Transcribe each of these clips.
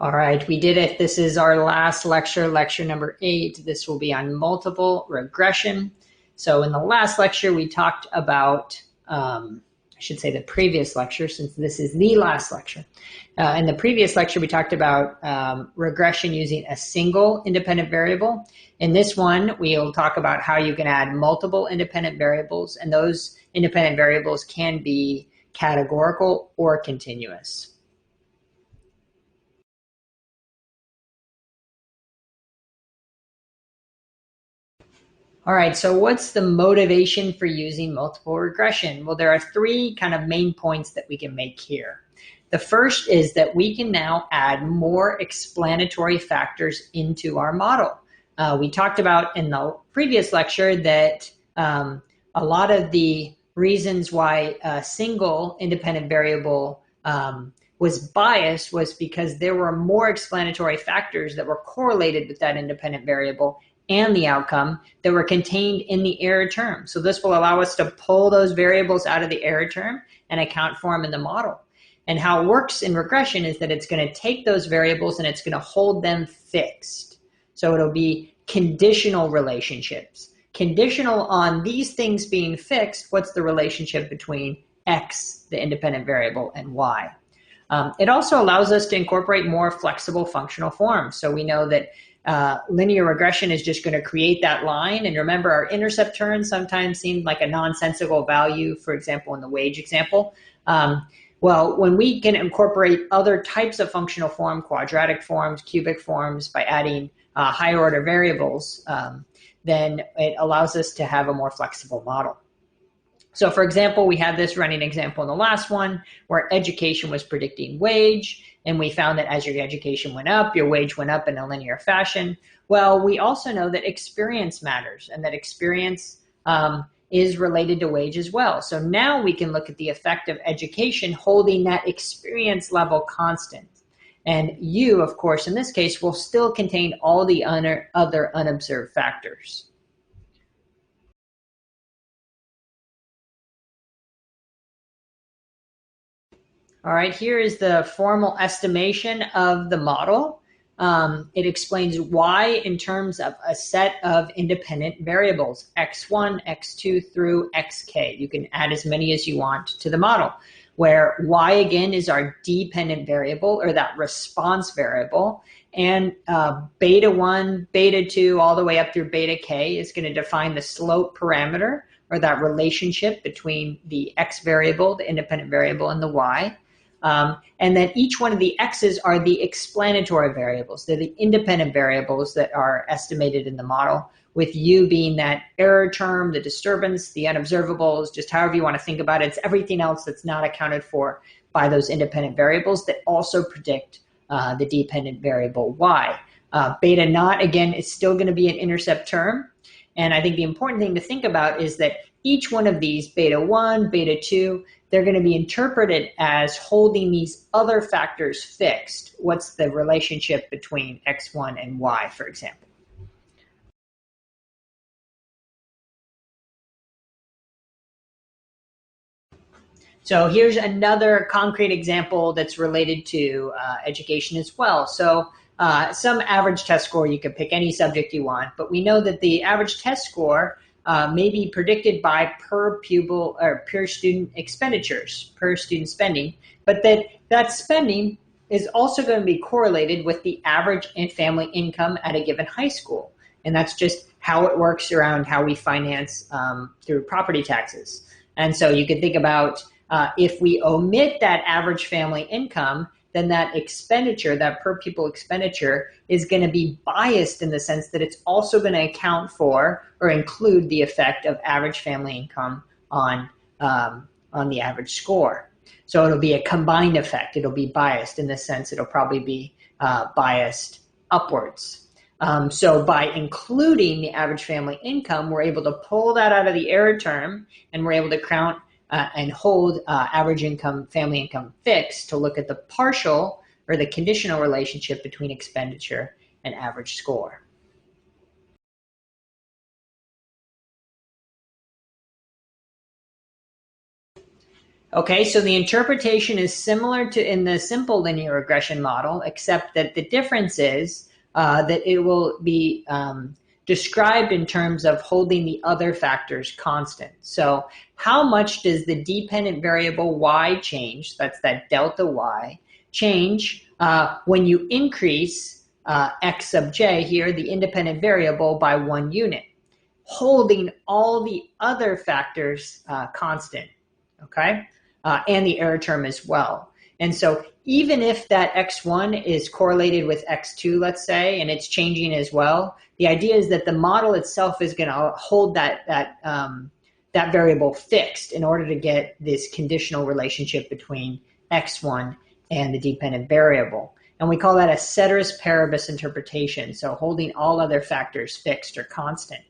All right, we did it. This is our last lecture, lecture number 8. This will be on multiple regression. So in the last lecture, we talked about, I should say the previous lecture, since this is the last lecture. In the previous lecture, we talked about regression using a single independent variable. In this one, we'll talk about how you can add multiple independent variables, and those independent variables can be categorical or continuous. All right, so what's the motivation for using multiple regression? Well, there are 3 kind of main points that we can make here. The first is that we can now add more explanatory factors into our model. We talked about in the previous lecture that a lot of the reasons why a single independent variable was biased was because there were more explanatory factors that were correlated with that independent variable and the outcome that were contained in the error term. So this will allow us to pull those variables out of the error term and account for them in the model. And how it works in regression is that it's going to take those variables and it's going to hold them fixed. So it'll be conditional relationships. Conditional on these things being fixed, what's the relationship between X, the independent variable, and Y? It also allows us to incorporate more flexible functional forms. So we know that linear regression is just going to create that line. And remember, our intercept term sometimes seemed like a nonsensical value, for example, in the wage example. Well, when we can incorporate other types of functional form, quadratic forms, cubic forms, by adding higher order variables, then it allows us to have a more flexible model. So for example, we had this running example in the last one where education was predicting wage, and we found that as your education went up, your wage went up in a linear fashion. Well, we also know that experience matters, and that experience is related to wage as well. So now we can look at the effect of education holding that experience level constant. And U, of course, in this case, will still contain all the other unobserved factors. All right, here is the formal estimation of the model. It explains Y in terms of a set of independent variables, X1, X2 through Xk. You can add as many as you want to the model, where Y again is our dependent variable, or that response variable, and beta 1, beta 2, all the way up through beta k is going to define the slope parameter, or that relationship between the X variable, the independent variable, and the Y. And then each one of the X's are the explanatory variables. They're the independent variables that are estimated in the model, with U being that error term, the disturbance, the unobservables, just however you want to think about it. It's everything else that's not accounted for by those independent variables that also predict the dependent variable Y. Beta naught, again, is still going to be an intercept term. And I think the important thing to think about is that each one of these, beta 1, beta 2, they're going to be interpreted as holding these other factors fixed. What's the relationship between X1 and Y, for example? So here's another concrete example that's related to education as well. So some average test score, you can pick any subject you want, but we know that the average test score may be predicted by per pupil or per student expenditures, per student spending, but that spending is also going to be correlated with the average family income at a given high school. And that's just how it works around how we finance through property taxes. And so you can think about if we omit that average family income, then that expenditure, that per pupil expenditure, is going to be biased in the sense that it's also going to account for or include the effect of average family income on the average score. So it'll be a combined effect. It'll be biased in the sense it'll probably be biased upwards. So by including the average family income, we're able to pull that out of the error term, and we're able to count and hold average income, family income fixed to look at the partial or the conditional relationship between expenditure and average score. Okay, so the interpretation is similar to in the simple linear regression model, except that the difference is that it will be described in terms of holding the other factors constant. So how much does the dependent variable y change, that's that delta y, change when you increase x sub j here, the independent variable, by 1 unit, holding all the other factors constant, okay? And the error term as well. And so even if that x1 is correlated with x2, let's say, and it's changing as well, the idea is that the model itself is going to hold that variable fixed in order to get this conditional relationship between x1 and the dependent variable. And we call that a ceteris paribus interpretation, so holding all other factors fixed or constant.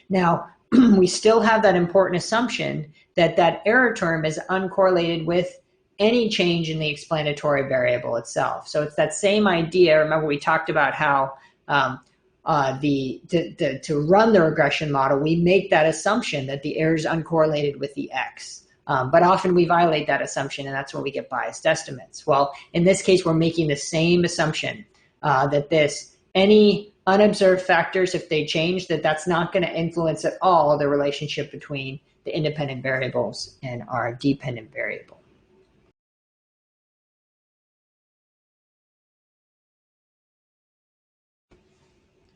Now, we still have that important assumption that that error term is uncorrelated with any change in the explanatory variable itself. So it's that same idea. Remember, we talked about how to run the regression model, we make that assumption that the error is uncorrelated with the x. But often we violate that assumption, and that's when we get biased estimates. Well, in this case, we're making the same assumption that any unobserved factors, if they change, that's not going to influence at all the relationship between the independent variables and our dependent variable.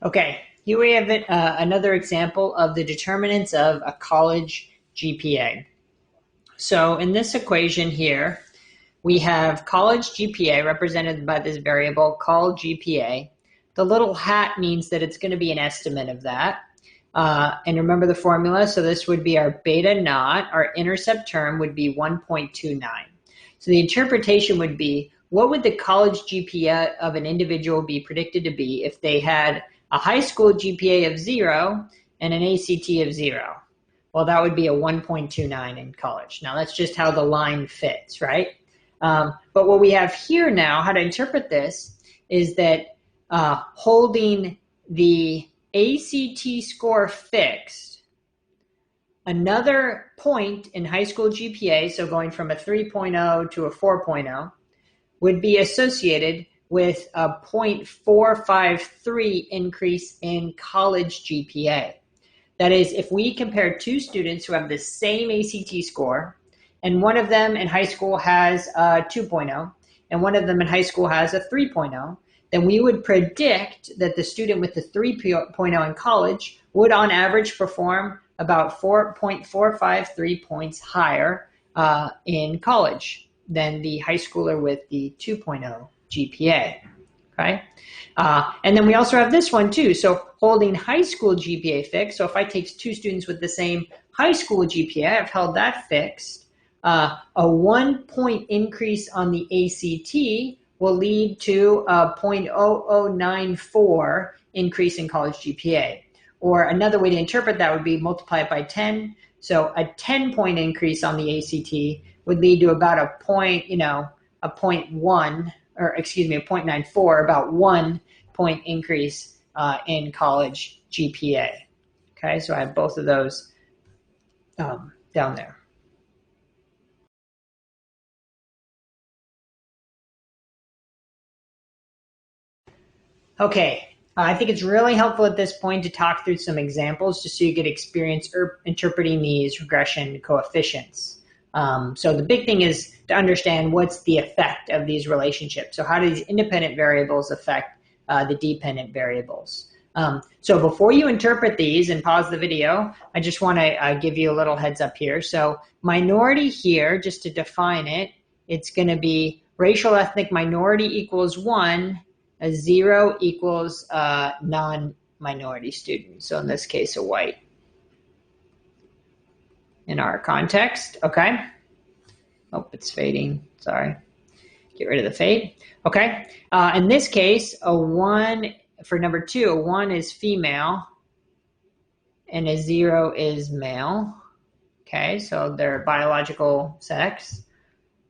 Okay, here we have another example of the determinants of a college GPA. So in this equation here, we have college GPA represented by this variable called GPA. The little hat means that it's going to be an estimate of that. And remember the formula, so this would be our beta naught. Our intercept term would be 1.29. So the interpretation would be, what would the college GPA of an individual be predicted to be if they had a high school GPA of 0 and an ACT of 0? Well, that would be a 1.29 in college. Now, that's just how the line fits, right? But what we have here now, how to interpret this, is that holding the ACT score fixed, another point in high school GPA, so going from a 3.0 to a 4.0, would be associated with a 0.453 increase in college GPA. That is, if we compare two students who have the same ACT score, and one of them in high school has a 2.0, and one of them in high school has a 3.0, then we would predict that the student with the 3.0 in college would on average perform about 4.453 points higher in college than the high schooler with the 2.0 GPA. Okay, and then we also have this one too. So holding high school GPA fixed. So if I take two students with the same high school GPA, I've held that fixed. A 1 point increase on the ACT will lead to a 0.0094 increase in college GPA. Or another way to interpret that would be multiply it by 10. So a 10-point increase on the ACT would lead to about a 0.94, about 1 point increase in college GPA. Okay, so I have both of those down there. Okay, I think it's really helpful at this point to talk through some examples just so you get experience interpreting these regression coefficients. So the big thing is to understand what's the effect of these relationships. So how do these independent variables affect the dependent variables? So before you interpret these and pause the video, I just want to give you a little heads up here. So minority here, just to define it, it's going to be racial ethnic minority equals 1, a 0 equals non-minority student. So in this case, a white. In our context, okay? Oh, it's fading, sorry. Get rid of the fade. Okay, in this case, a 1, for number 2, a 1 is female and a 0 is male. Okay, so their biological sex.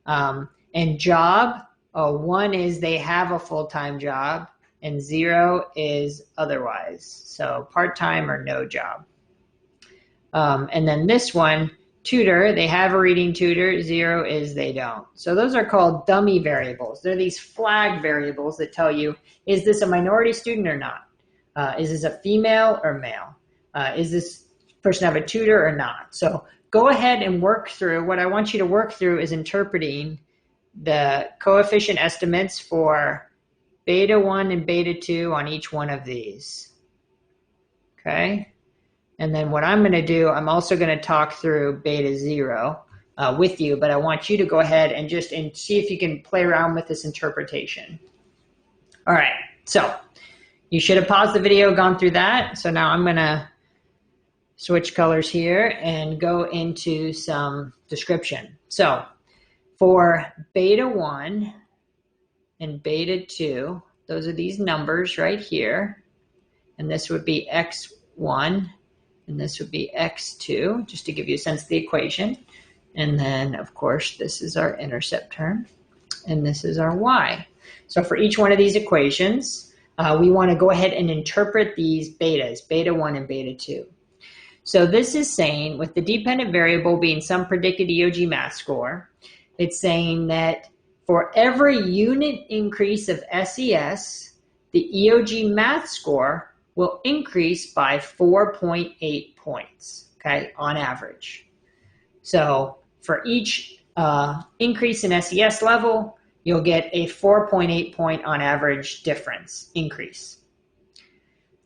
And job, a 1 is they have a full-time job and 0 is otherwise. So part-time or no job. And then this one, tutor, they have a reading tutor. 0 is they don't. So those are called dummy variables. They're these flag variables that tell you, is this a minority student or not? Is this a female or male? Is this person have a tutor or not? So go ahead and work through. What I want you to work through is interpreting the coefficient estimates for beta 1 and beta 2 on each one of these. Okay? And then what I'm going to do, I'm also going to talk through beta 0 with you, but I want you to go ahead and just see if you can play around with this interpretation. All right, so you should have paused the video, gone through that. So now I'm going to switch colors here and go into some description. So for beta 1 and beta 2, those are these numbers right here. And this would be x1 and this would be x2, just to give you a sense of the equation. And then, of course, this is our intercept term, and this is our y. So for each one of these equations, we want to go ahead and interpret these betas, beta 1 and beta 2. So this is saying, with the dependent variable being some predicted EOG math score, it's saying that for every unit increase of SES, the EOG math score will increase by 4.8 points, okay, on average. So for each increase in SES level, you'll get a 4.8 point on average difference increase.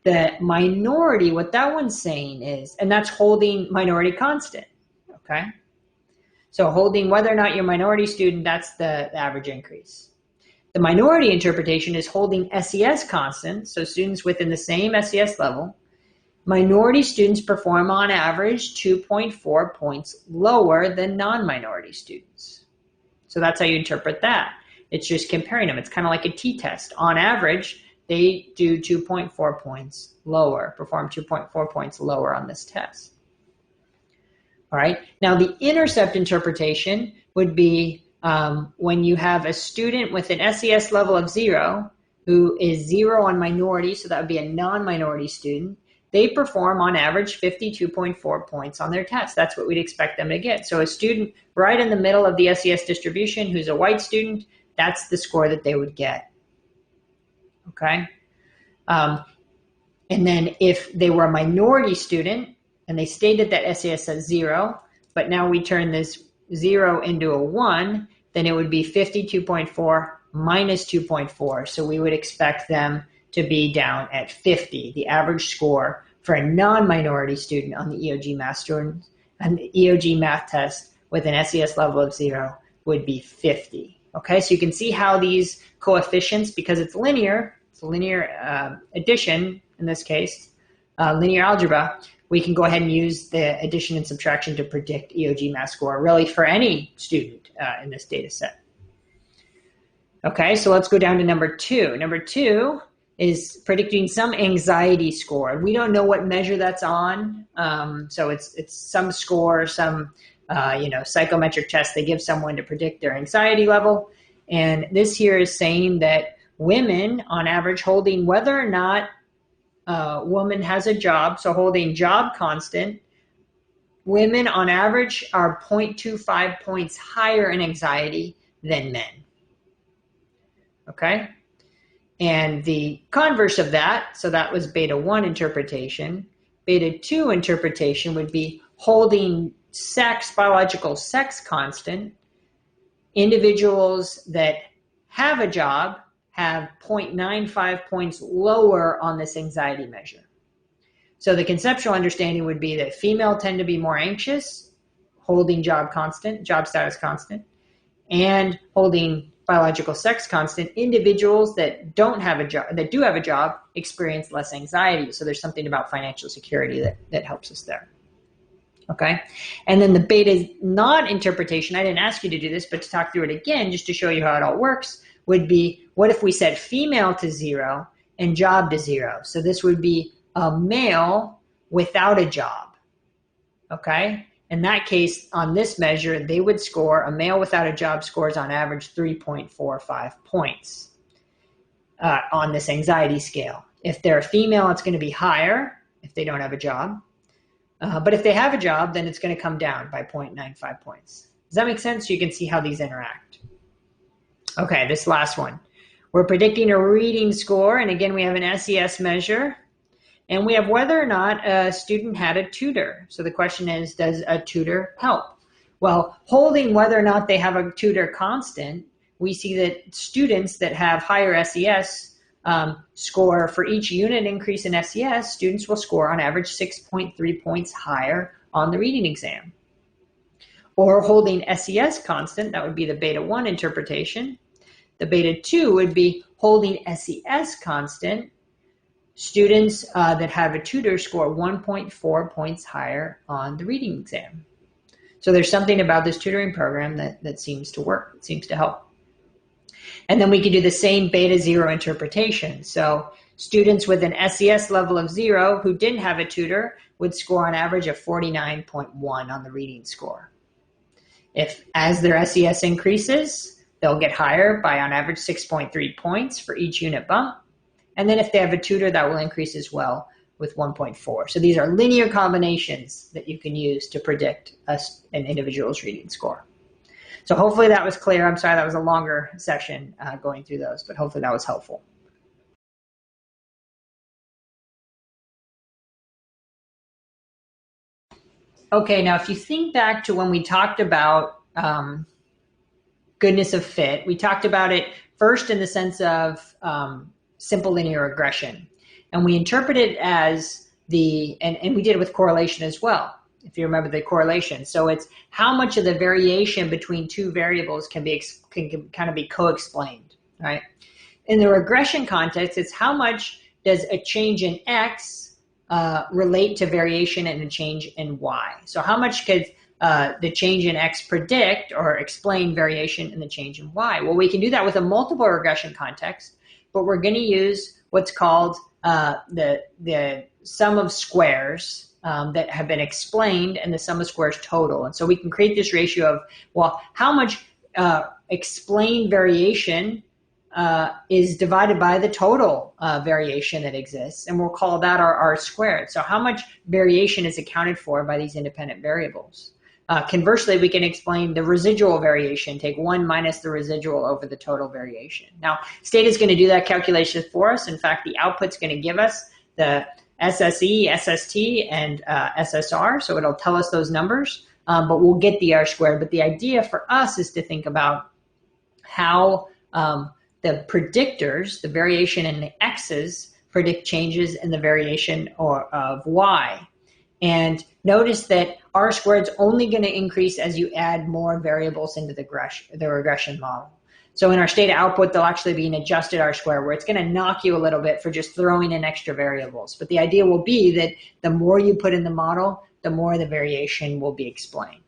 The minority, what that one's saying is, and that's holding minority constant, okay? So holding whether or not you're a minority student, that's the average increase. The minority interpretation is holding SES constant, so students within the same SES level. Minority students perform on average 2.4 points lower than non-minority students. So that's how you interpret that. It's just comparing them. It's kind of like a t-test. On average, they do 2.4 points lower, perform 2.4 points lower on this test. All right. Now the intercept interpretation would be when you have a student with an SES level of 0 who is 0 on minority, so that would be a non-minority student, they perform on average 52.4 points on their test. That's what we'd expect them to get. So a student right in the middle of the SES distribution who's a white student, that's the score that they would get. Okay? And then if they were a minority student and they stayed at that SES at 0, but now we turn this 0 into a 1, then it would be 52.4 minus 2.4. So we would expect them to be down at 50. The average score for a non-minority student on the EOG math student and the EOG math test with an SES level of 0 would be 50. Okay, so you can see how these coefficients, because it's linear addition in this case, linear algebra, we can go ahead and use the addition and subtraction to predict EOG math score really for any student in this data set. Okay, so let's go down to number 2. Number 2 is predicting some anxiety score. We don't know what measure that's on, so it's some score, some psychometric test they give someone to predict their anxiety level. And this here is saying that women, on average, holding whether or not a woman has a job, so holding job constant, women on average are 0.25 points higher in anxiety than men. Okay? And the converse of that, so that was beta 1 interpretation. Beta 2 interpretation would be holding sex, biological sex constant. Individuals that have a job have 0.95 points lower on this anxiety measure. So the conceptual understanding would be that female tend to be more anxious, holding job constant, job status constant, and holding biological sex constant. Individuals that don't have a job, that do have a job, experience less anxiety. So there's something about financial security that helps us there. Okay, and then the beta not interpretation, I didn't ask you to do this, but to talk through it again, just to show you how it all works, would be, what if we set female to 0 and job to 0? So this would be a male without a job, okay? In that case, on this measure, they would score, a male without a job scores on average 3.45 points on this anxiety scale. If they're a female, it's going to be higher if they don't have a job. But if they have a job, then it's going to come down by 0.95 points. Does that make sense? So you can see how these interact. Okay, this last one. We're predicting a reading score, and again, we have an SES measure, and we have whether or not a student had a tutor. So the question is, does a tutor help? Well, holding whether or not they have a tutor constant, we see that students that have higher SES score for each unit increase in SES, students will score on average 6.3 points higher on the reading exam. Or holding SES constant, that would be the beta 1 interpretation. The beta 2 would be holding SES constant. Students that have a tutor score 1.4 points higher on the reading exam. So there's something about this tutoring program that seems to work, it seems to help. And then we can do the same beta 0 interpretation. So students with an SES level of 0 who didn't have a tutor would score on average of 49.1 on the reading score. If as their SES increases, they'll get higher by on average 6.3 points for each unit bump. And then if they have a tutor, that will increase as well with 1.4. So these are linear combinations that you can use to predict an individual's reading score. So hopefully that was clear. I'm sorry that was a longer session going through those, but hopefully that was helpful. Okay, now if you think back to when we talked about goodness of fit, we talked about it first in the sense of simple linear regression. And we interpret it as and we did it with correlation as well, if you remember the correlation. So it's how much of the variation between two variables can kind of be co-explained, right? In the regression context, it's how much does a change in X relate to variation and a change in Y. So how much could the change in X predict or explain variation in the change in Y? Well, we can do that with a multiple regression context, but we're going to use what's called the sum of squares that have been explained and the sum of squares total. And so we can create this ratio of, well, how much explained variation is divided by the total variation that exists, and we'll call that our R squared. So how much variation is accounted for by these independent variables? Conversely, we can explain the residual variation, take 1 minus the residual over the total variation. Now, State is going to do that calculation for us. In fact, the output's going to give us the SSE, SST, and SSR, so it'll tell us those numbers, but we'll get the R squared. But the idea for us is to think about how the predictors, the variation in the X's, predict changes in the variation of Y. And notice that R squared is only going to increase as you add more variables into the regression model. So in our state output, there'll actually be an adjusted R squared where it's going to knock you a little bit for just throwing in extra variables. But the idea will be that the more you put in the model, the more the variation will be explained.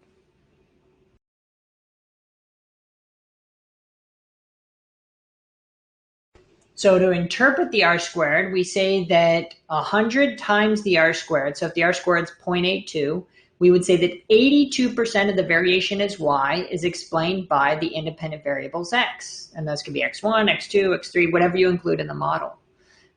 So to interpret the R squared, we say that 100 times the R squared, so if the R squared is 0.82, we would say that 82% of the variation as Y is explained by the independent variables X. And those could be X1, X2, X3, whatever you include in the model.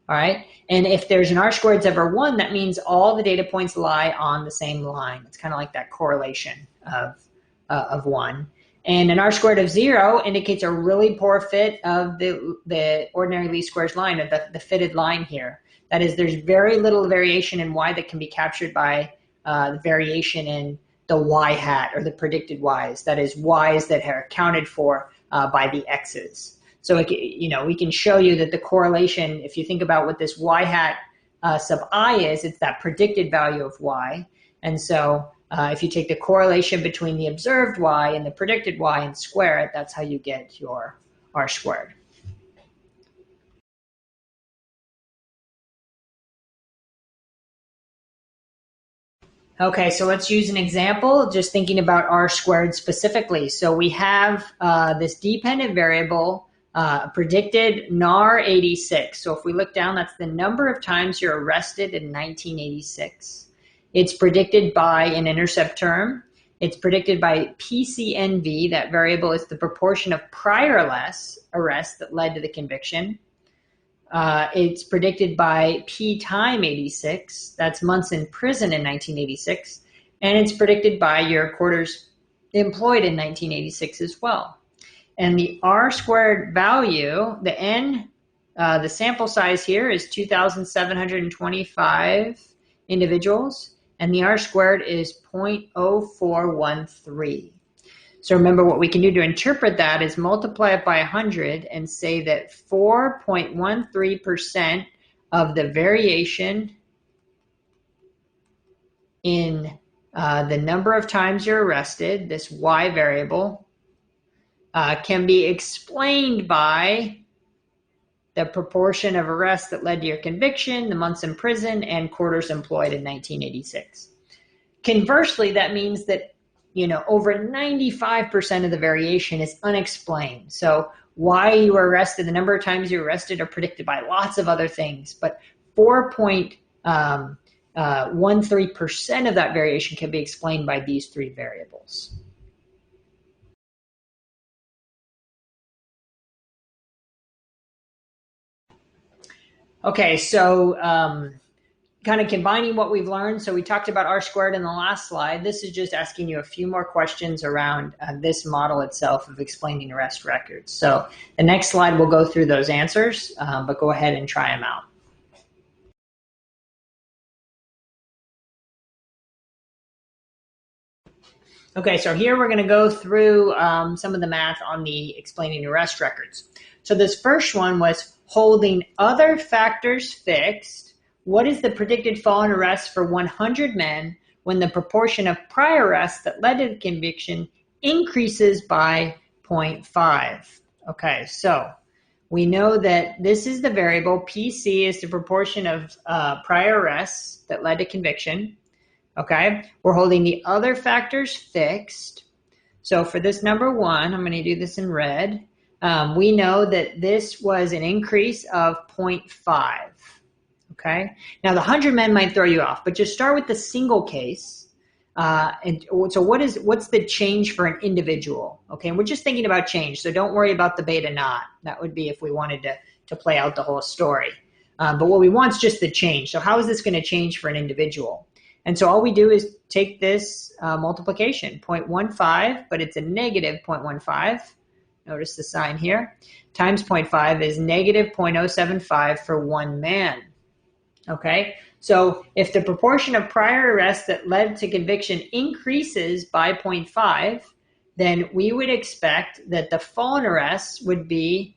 All right. And if there's an R squared over 1, that means all the data points lie on the same line. It's kind of like that correlation of 1. And an R squared of 0 indicates a really poor fit of the ordinary least squares line, of the fitted line here. That is, there's very little variation in Y that can be captured by the variation in the Y hat, or the predicted Ys. That is, Ys that are accounted for by the X's. So we can show you that the correlation, if you think about what this Y hat sub I is, it's that predicted value of Y. And so if you take the correlation between the observed Y and the predicted Y and square it, that's how you get your R squared. Okay, so let's use an example, just thinking about R squared specifically. So we have this dependent variable, predicted NAR 86. So if we look down, that's the number of times you're arrested in 1986. It's predicted by an intercept term. It's predicted by PCNV. That variable is the proportion of prior arrests that led to the conviction. it's predicted by P time 86. That's months in prison in 1986. And it's predicted by your quarters employed in 1986 as well. And the R squared value, the N, the sample size here is 2,725 individuals, and the R squared is 0.0413. So remember, what we can do to interpret that is multiply it by 100 and say that 4.13% of the variation in the number of times you're arrested, this Y variable, can be explained by the proportion of arrests that led to your conviction, the months in prison, and quarters employed in 1986. Conversely, that means that over 95% of the variation is unexplained. So why you were arrested, the number of times you were arrested are predicted by lots of other things, but 4.13% of that variation can be explained by these three variables. Okay, so kind of combining what we've learned. So we talked about R squared in the last slide. This is just asking you a few more questions around this model itself of explaining arrest records. So the next slide will go through those answers, but go ahead and try them out. Okay, so here we're going to go through some of the math on the explaining arrest records. So this first one was holding other factors fixed. What is the predicted fall in arrests for 100 men when the proportion of prior arrests that led to the conviction increases by 0.5? Okay, so we know that this is the variable. PC is the proportion of prior arrests that led to conviction. Okay, we're holding the other factors fixed. So for this number one, I'm going to do this in red. We know that this was an increase of 0.5. Okay, now the 100 men might throw you off, but just start with the single case. And so what's the change for an individual? Okay, and we're just thinking about change, so don't worry about the beta not. That would be if we wanted to play out the whole story. But what we want is just the change. So how is this going to change for an individual? And so all we do is take this multiplication, 0.15, but it's a negative 0.15. Notice the sign here. Times 0.5 is negative 0.075 for one man. Okay, so if the proportion of prior arrests that led to conviction increases by 0.5, then we would expect that the fall in arrests would be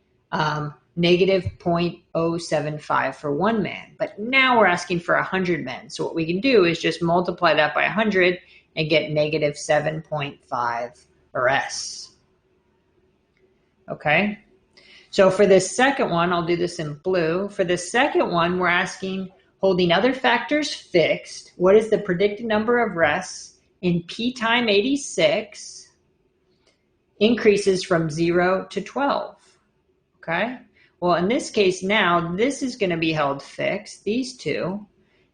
negative 0.075 for one man. But now we're asking for 100 men. So what we can do is just multiply that by 100 and get negative 7.5 arrests. Okay, so for this second one, I'll do this in blue. For the second one, we're asking, holding other factors fixed, what is the predicted number of arrests in P time 86 increases from 0 to 12? Okay, well, in this case now, this is going to be held fixed, these two,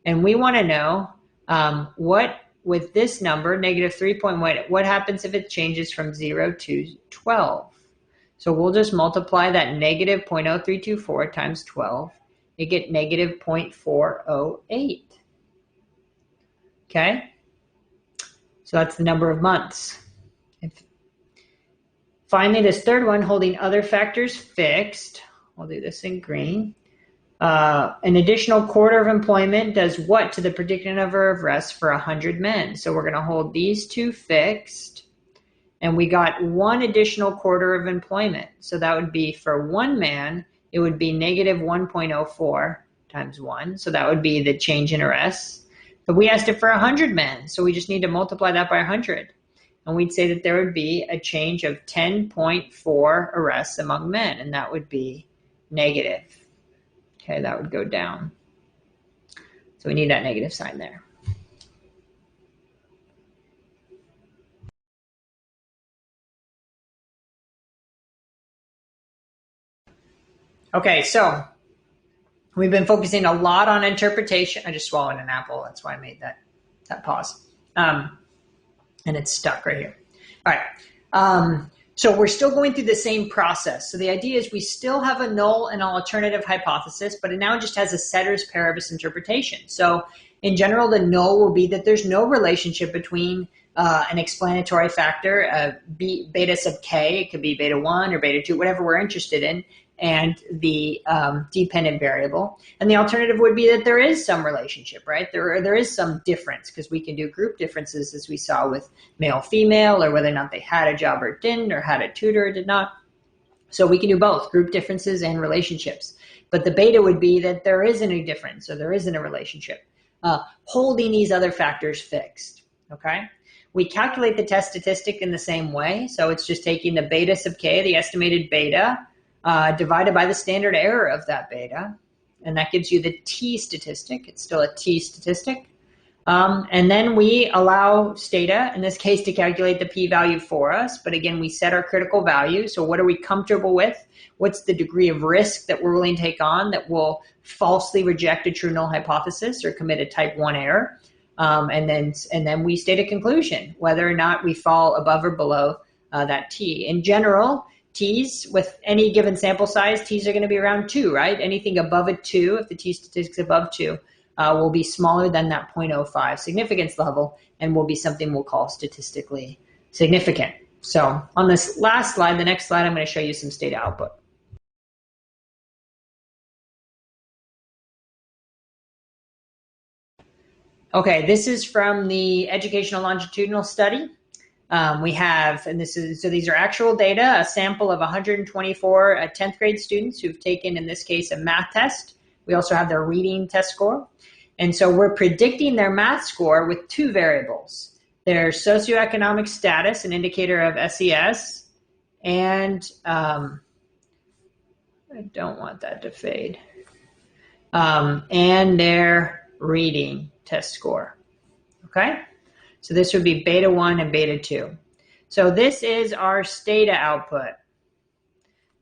and we want to know what, with this number, negative 3.1, what happens if it changes from 0 to 12? So we'll just multiply that negative 0.0324 times 12. You get negative 0.408. Okay? So that's the number of months. Finally, this third one, holding other factors fixed. I'll do this in green. An additional quarter of employment does what to the predicted number of arrests for 100 men? So we're going to hold these two fixed. And we got one additional quarter of employment. So that would be for one man, it would be negative 1.04 times 1. So that would be the change in arrests. But we asked it for 100 men. So we just need to multiply that by 100. And we'd say that there would be a change of 10.4 arrests among men. And that would be negative. Okay, that would go down. So we need that negative sign there. Okay, so we've been focusing a lot on interpretation. I just swallowed an apple. That's why I made that pause. And it's stuck right here. All right. So we're still going through the same process. So the idea is we still have a null and alternative hypothesis, but it now just has a ceteris paribus interpretation. So in general, the null will be that there's no relationship between an explanatory factor, beta sub k, it could be beta 1 or beta 2, whatever we're interested in, and the dependent variable. And the alternative would be that there is some relationship, right? There is some difference, because we can do group differences, as we saw with male-female, or whether or not they had a job or didn't, or had a tutor or did not. So we can do both, group differences and relationships. But the beta would be that there isn't a difference, or there isn't a relationship, holding these other factors fixed, okay? We calculate the test statistic in the same way. So it's just taking the beta sub k, the estimated beta, divided by the standard error of that beta, and that gives you the t statistic. It's still a t statistic. And then we allow Stata, in this case, to calculate the p-value for us. But again, we set our critical value. So what are we comfortable with? What's the degree of risk that we're willing to take on that will falsely reject a true null hypothesis or commit a type 1 error? And then we state a conclusion, whether or not we fall above or below that t. In general, t's with any given sample size, t's are going to be around 2, right? Anything above a 2, if the t statistic is above 2, will be smaller than that 0.05 significance level and will be something we'll call statistically significant. So on this last slide, the next slide, I'm going to show you some Stata output. Okay, this is from the educational longitudinal study. We have, and so these are actual data, a sample of 124 10th grade students who've taken, in this case, a math test. We also have their reading test score. And so we're predicting their math score with 2 variables: their socioeconomic status, an indicator of SES, and I don't want that to fade, and their reading test score, okay? So this would be beta 1 and beta 2. So this is our Stata output.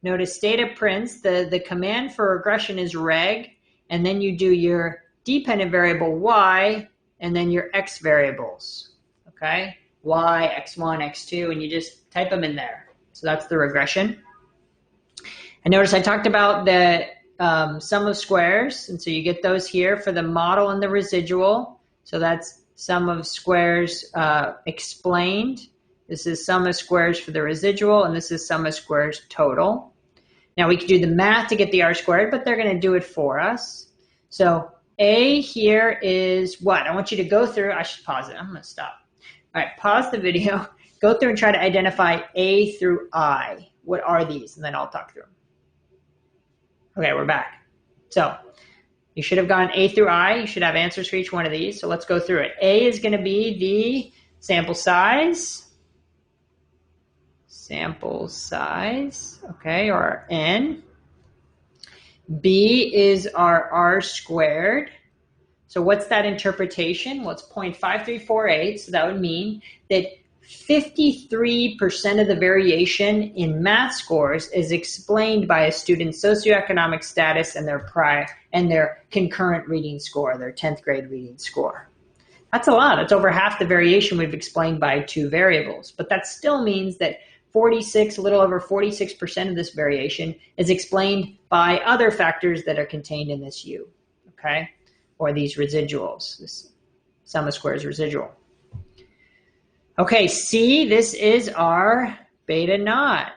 Notice Stata prints, the command for regression is reg, and then you do your dependent variable y, and then your x variables, okay? Y, x1, x2, and you just type them in there. So that's the regression. And notice I talked about the sum of squares, and so you get those here for the model and the residual. So that's sum of squares explained. This is sum of squares for the residual, and this is sum of squares total. Now we could do the math to get the r squared, but they're going to do it for us. So A here is what? I want you to go through. I should pause it. I'm going to stop. All right, pause the video. Go through and try to identify A through I. What are these? And then I'll talk through them. Okay, we're back. So you should have gone A through I. You should have answers for each one of these. So let's go through it. A is going to be the sample size. Sample size, okay, or N. B is our R squared. So what's that interpretation? Well, it's 0.5348, so that would mean that 53% of the variation in math scores is explained by a student's socioeconomic status and their concurrent reading score, their 10th grade reading score. That's a lot. That's over half the variation we've explained by 2 variables. But that still means that a little over 46% of this variation is explained by other factors that are contained in this U, okay? Or these residuals, this sum of squares residual. Okay, C, this is our beta naught,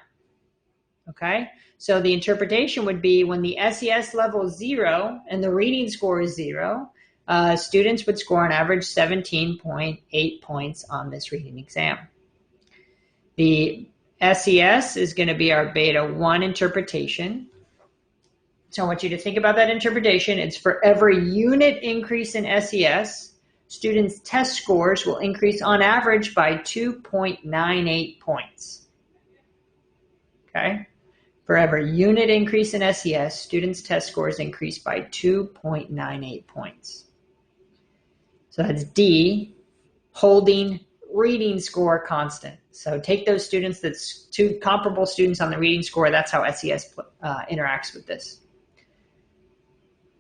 okay? So the interpretation would be when the SES level is 0 and the reading score is 0, students would score on average 17.8 points on this reading exam. The SES is going to be our beta 1 interpretation. So I want you to think about that interpretation. It's for every unit increase in SES, students' test scores will increase on average by 2.98 points. Okay? For every unit increase in SES, students' test scores increase by 2.98 points. So that's D, holding reading score constant. So take those students, that's 2 comparable students on the reading score. That's how SES interacts with this.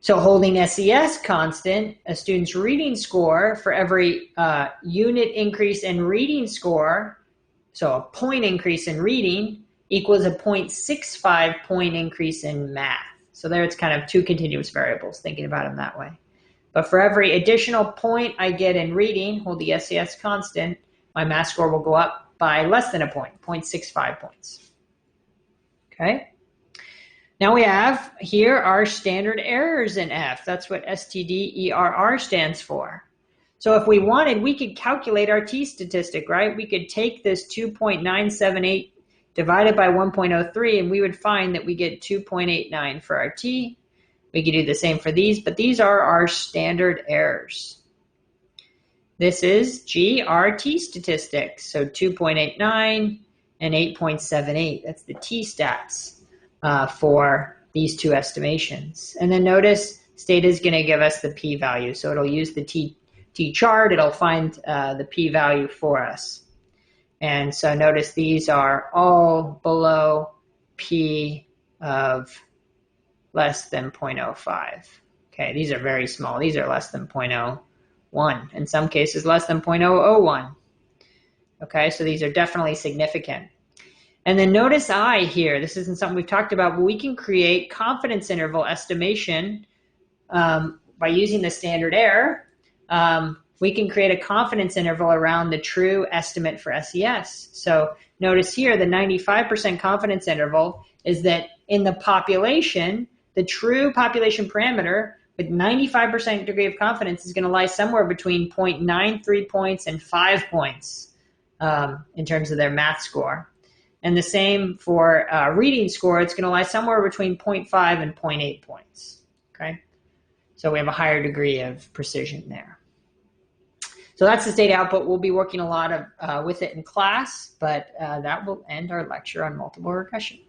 So holding SES constant, a student's reading score for every unit increase in reading score So a point increase in reading equals a 0.65 point increase in math. So there it's kind of two continuous variables, thinking about them that way. But for every additional point I get in reading, hold the SAS constant, my math score will go up by less than a point, 0.65 points. Okay. Now we have here our standard errors in F. That's what STDERR stands for. So if we wanted, we could calculate our t statistic, right? We could take this 2.978 divided by 1.03, and we would find that we get 2.89 for our t. We could do the same for these, but these are our standard errors. This is our t statistics, so 2.89 and 8.78. That's the t-stats for these two estimations. And then notice Stata is going to give us the p-value, so it'll use the t-chart, it'll find the p-value for us. And so notice these are all below p of less than 0.05. Okay, these are very small. These are less than 0.01. In some cases, less than 0.001. Okay, so these are definitely significant. And then notice I here. This isn't something we've talked about, but we can create confidence interval estimation by using the standard error. We can create a confidence interval around the true estimate for SES. So notice here the 95% confidence interval is that in the population, the true population parameter with 95% degree of confidence is going to lie somewhere between 0.93 points and 5 points in terms of their math score. And the same for reading score, it's going to lie somewhere between 0.5 and 0.8 points. Okay, so we have a higher degree of precision there. So that's the data output. We'll be working a lot with it in class, but that will end our lecture on multiple regression.